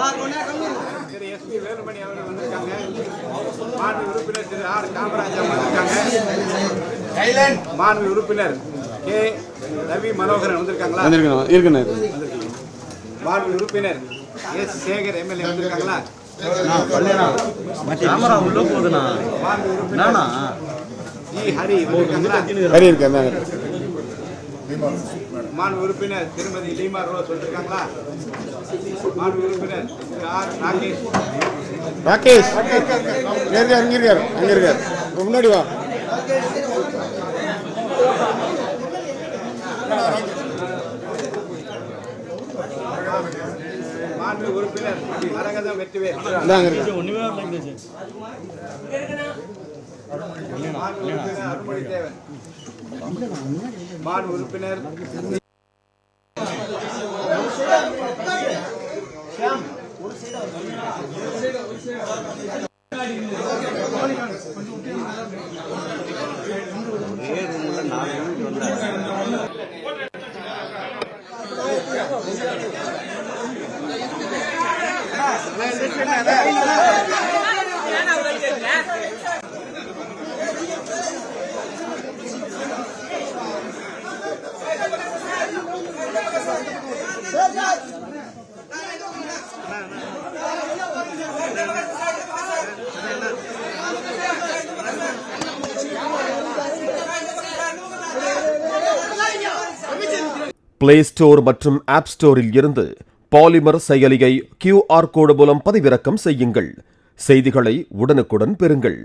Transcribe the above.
திரு SP Velumani அவர்கள் வந்திருக்காங்க. மாண்பு உறுப்பினர் திரு ஆர் காமராஜ் வந்திருக்காங்க. மாண்பு உறுப்பினர் கே ரவி மனோகரன் வந்திருக்காங்களா? மாண்பு உறுப்பினர் எஸ் சேகர் எம்எல்ஏ வந்திருக்காங்களா? மாண்பு உறுப்பினர் ஜி ஹரி வந்திருக்காங்களா? மாண்பு உறுப்பினர் திருமதி லீமா ரோஸ் வந்திருக்காங்களா? மாண்பு உறுப்பினர் திரு ஆர் ராகேஷ் முன்னாடி வா. மாண்பு உறுப்பினர் மரகதம் வெற்றிவேல் அருள்மொழி தேவன் மாண்பு உறுப்பினர் பிளே ஸ்டோர் மற்றும் ஆப் ஸ்டோரில் இருந்து பாலிமர் செயலியை QR கோடு மூலம் பதிவிறக்கம் செய்யுங்கள். செய்திகளை உடனுக்குடன் பெறுங்கள்.